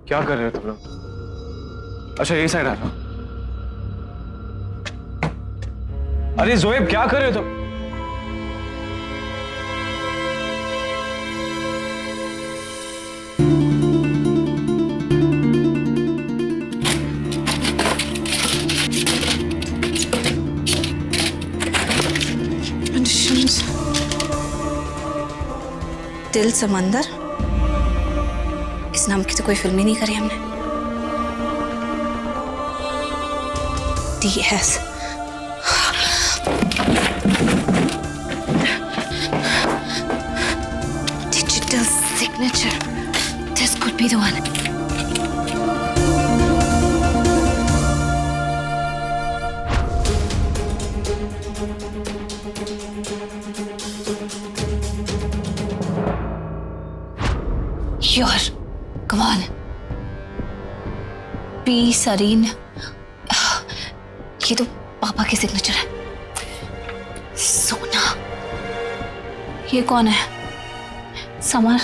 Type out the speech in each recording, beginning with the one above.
क्या कर रहे हो तुम लोग? अच्छा ये साइड आ रहा। अरे जोएब क्या कर रहे हो तुम? दिल समंदर, इस नाम की तो कोई फिल्म ही नहीं करी हमने। DS digital signature. This could be the one. You're, come on. P. Sareen. ये तो पापा की सिग्नेचर है। सोना। ये कौन है? समर।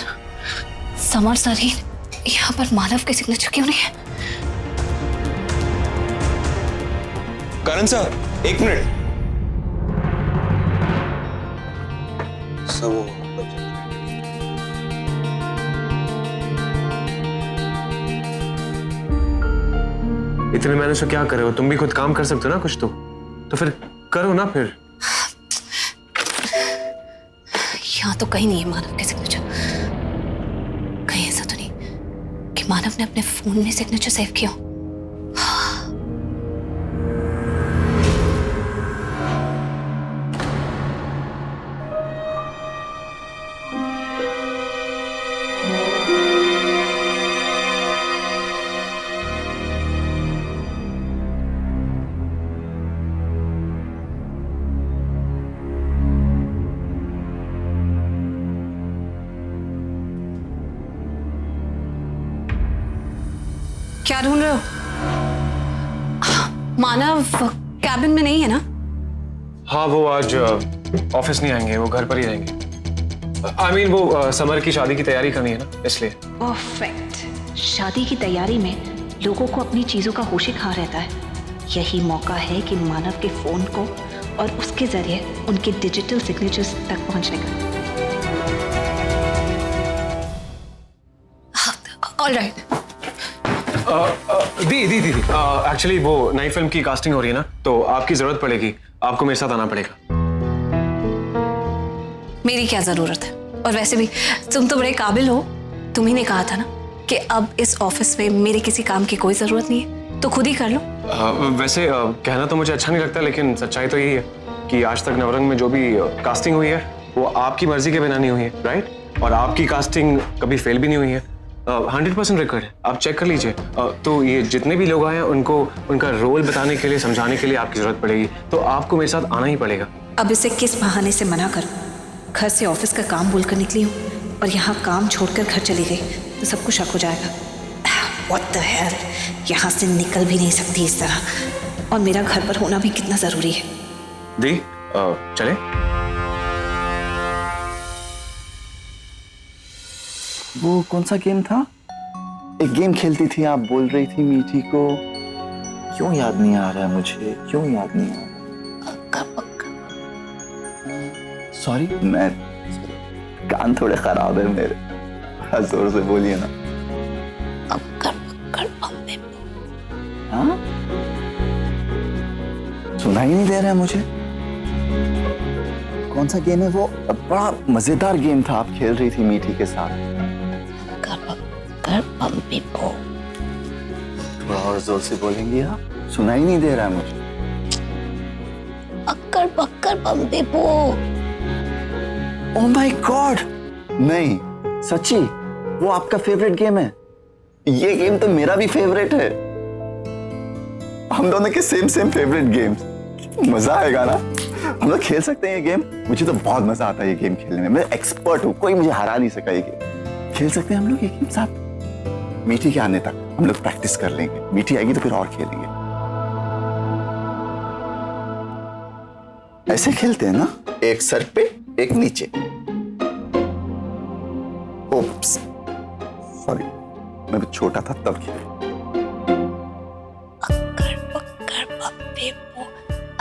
समर सरीन। यहाँ पर मानव की सिग्नेचर क्यों नहीं है? करण सर, 1 मिनट। सब इतने मैंने से क्या कर रहे हो? तुम भी खुद काम कर सकते हो ना कुछ तो फिर करो ना फिर। यहाँ तो कहीं नहीं है मानव के सिग्नेचर। कहीं ऐसा तो नहीं कि मानव ने अपने फोन में सिग्नेचर सेव किया हो? क्या ढूंढ रहे हो? मानव कैबिन में नहीं है ना? हाँ वो आज ऑफिस नहीं आएंगे, वो घर पर ही रहेंगे। I mean, वो समर की शादी की तैयारी करनी है ना, इसलिए। परफेक्ट। शादी की तैयारी में लोगों को अपनी चीजों का होश खा रहता है। यही मौका है कि मानव के फोन को और उसके जरिए उनके डिजिटल सिग्नेचर्स तक पहुंचने का। ऑलराइट। दी एक्चुअली वो नई फिल्म की कास्टिंग हो रही है ना, तो आपकी जरूरत पड़ेगी, आपको मेरे साथ आना पड़ेगा। मेरी क्या जरूरत है? और वैसे भी तुम तो बड़े काबिल हो। तुम ही ने कहा था ना कि अब इस ऑफिस में मेरे किसी काम की कोई जरूरत नहीं है, तो खुद ही कर लो। वैसे कहना तो मुझे अच्छा नहीं लगता, लेकिन सच्चाई तो यही है कि आज तक नवरंग में जो भी कास्टिंग हुई है वो आपकी मर्जी के बिना नहीं हुई है, राइट? और आपकी कास्टिंग कभी फेल भी नहीं हुई है। 100% रिकॉर्ड है, आप चेक कर लीजिए। तो ये जितने भी लोग आए हैं उनको उनका रोल बताने के लिए, समझाने के लिए आपकी जरूरत पड़ेगी, तो आपको मेरे साथ आना ही पड़ेगा। अब इसे किस बहाने से मना करूं? घर से ऑफिस का काम बोलकर निकली हूँ और यहाँ काम छोड़कर घर चली गई तो सबको शक हो जाएगा। What the hell? यहाँ से निकल भी नहीं सकती इस तरह, और मेरा घर पर होना भी कितना जरूरी है। दी चले? वो कौन सा गेम था? एक गेम खेलती थी, आप बोल रही थी मीठी को। क्यों याद नहीं आ रहा है मुझे, क्यों याद नहीं आ रहा? सॉरी, मैं कान थोड़े खराब है मेरे। जोर से बोलिए ना। हाँ? सुना ही नहीं दे रहा है मुझे। कौन सा गेम है वो? बड़ा मजेदार गेम था, आप खेल रही थी मीठी के साथ। थोड़ा और जोर से बोलेंगी आप? सुना ही नहीं दे रहा है मुझे। अक्कर बक्कर बम्बे बो। Oh my God! नहीं, सच्ची वो आपका फेवरेट गेम है? ये गेम तो मेरा भी फेवरेट है। हम दोनों के सेम फेवरेट गेम्स। मजा आएगा ना? हम लोग खेल सकते हैं ये गेम। मुझे तो बहुत मजा आता है ये गेम खेलने में। मैं एक्सपर्ट हूँ, कोई मुझे हरा नहीं सका ये गेम। खेल सकते हैं हम लोग ये गेम साथ। मीठी के आने तक हम लोग प्रैक्टिस कर लेंगे। मीठी आएगी तो फिर और खेलेंगे। ऐसे खेलते हैं ना, एक सर पे एक नीचे। ओप्स, सॉरी, मैं भी छोटा था तब खेले। अक्कर बक्कर बप्पे पो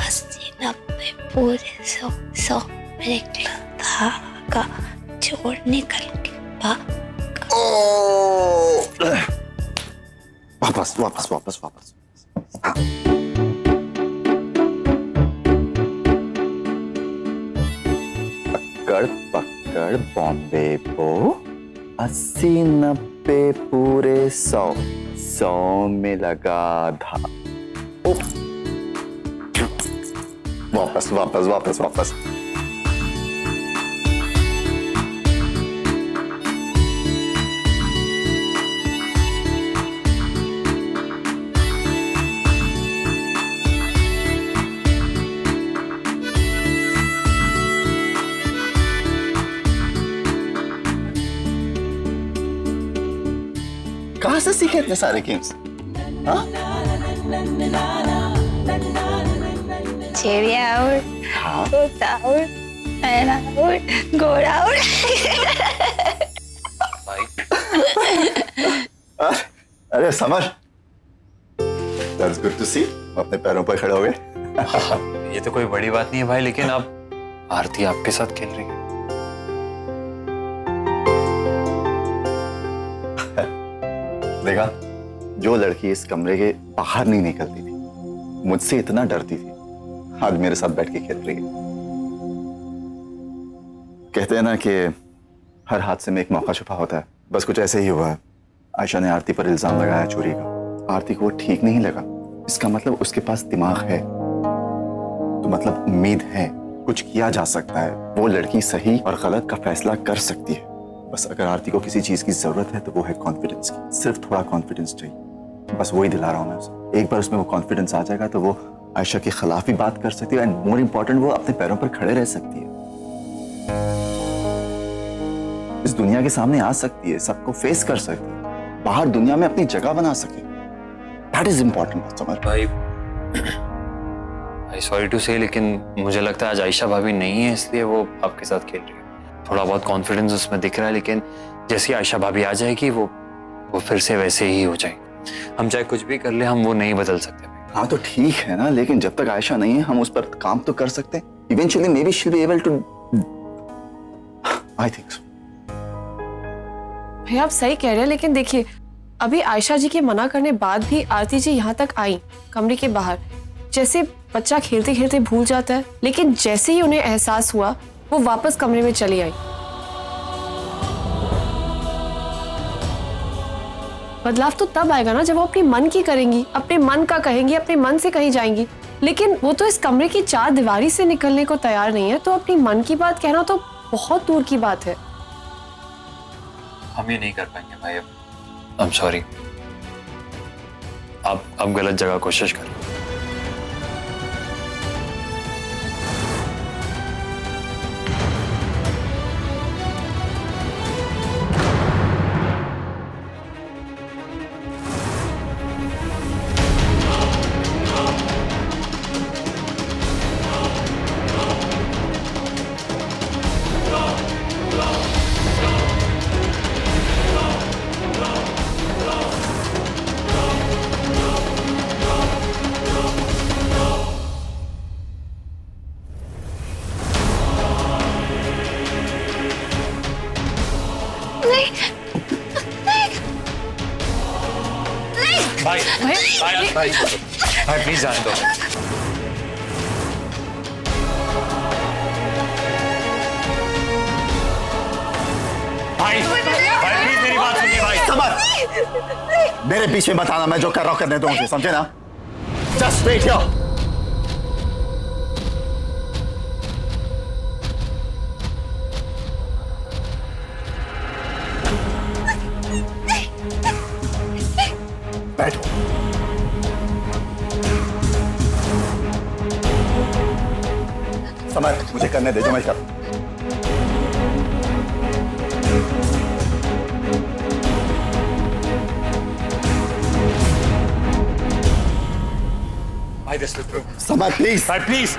80-90 पूरे 100 में निकला धागा जोड़ निकल के भागा। वापस वापस वापस वापस। हाँ। अक्कड़ पक्कड़ बॉम्बे पो 80-90 पूरे 100 में लगा था। वापस वापस वापस वापस। कहाँ से सीखे इतने सारे गेम्स? हाँ? चिड़िया उड़, हाँ? तोता उड़, मैना उड़, घोड़ा उड़। अरे summer, That's good to see. अपने पैरों पर खड़े हो गए। ये तो कोई बड़ी बात नहीं है भाई, लेकिन अब आरती आपके साथ खेल रही है। देखा, जो लड़की इस कमरे के बाहर नहीं निकलती थी, मुझसे इतना डरती थी, आज मेरे साथ बैठ के खेल रही है। कहते हैं ना कि हर हादसे में एक मौका छुपा होता है, बस कुछ ऐसे ही हुआ है। आयशा ने आरती पर इल्जाम लगाया चोरी का। आरती को वो ठीक नहीं लगा, इसका मतलब उसके पास दिमाग है, तो मतलब उम्मीद है, कुछ किया जा सकता है। वो लड़की सही और गलत का फैसला कर सकती है। बस अगर आरती को किसी चीज की जरूरत है तो वो है कॉन्फिडेंस की। सिर्फ थोड़ा कॉन्फिडेंस चाहिए, बस वही दिला रहा हूं मैं उसे। एक बार उसमें वो कॉन्फिडेंस आ जाएगा तो वो आयशा के खिलाफ भी बात कर सकती है, एंड मोर इम्पोर्टेंट, वो अपने पैरों पर खड़े रह सकती है, इस दुनिया के सामने आ सकती है, सबको फेस कर सकती है, बाहर दुनिया में अपनी जगह बना सके। दैट इज इम्पोर्टेंट समझ भाई सॉरी टू से, लेकिन मुझे लगता है आज आयशा भाभी नहीं है, इसलिए वो आपके साथ खेल रही है। थोड़ा बहुत कॉन्फिडेंस उसमें दिख रहा है, लेकिन जैसे आयशा भाभी आ जाएगी वो फिर से वैसे ही हो जाएंगे। हम चाहे कुछ भी कर ले, हम वो नहीं बदल सकते। हाँ तो ठीक है ना, लेकिन जब तक आयशा नहीं है हम उस पर काम तो कर सकते हैं। Eventually may be she will be able to, I think so. भैया आप सही कह रहे हैं, लेकिन देखिए अभी आयशा जी के मना करने बाद भी आरती जी यहाँ तक आई कमरे के बाहर। जैसे बच्चा खेलते खेलते भूल जाता है, लेकिन जैसे ही उन्हें एहसास हुआ वो वापस कमरे में चली आई। बदलाव तो तब आएगा ना जब वो अपने मन की करेंगी, अपने मन का कहेंगी, अपने मन से कहीं जाएंगी। लेकिन वो तो इस कमरे की 4 दीवारी से निकलने को तैयार नहीं है, तो अपनी मन की बात कहना तो बहुत दूर की बात है। हम ये नहीं कर पाएंगे भाई, अब आई एम सॉरी। आप अब गलत जगह कोशिश करें। भाई प्लीज जाने दो। भाई प्लीज मेरी बात सुनिए भाई। समर, मेरे बीच में बताना, मैं जो कर रहा हूं करने दो मुझे, समझे ना? Just wait here. बैठो। समर, मुझे करने दे जो मैं कर। भाई दिस समर प्लीज। भाई प्लीज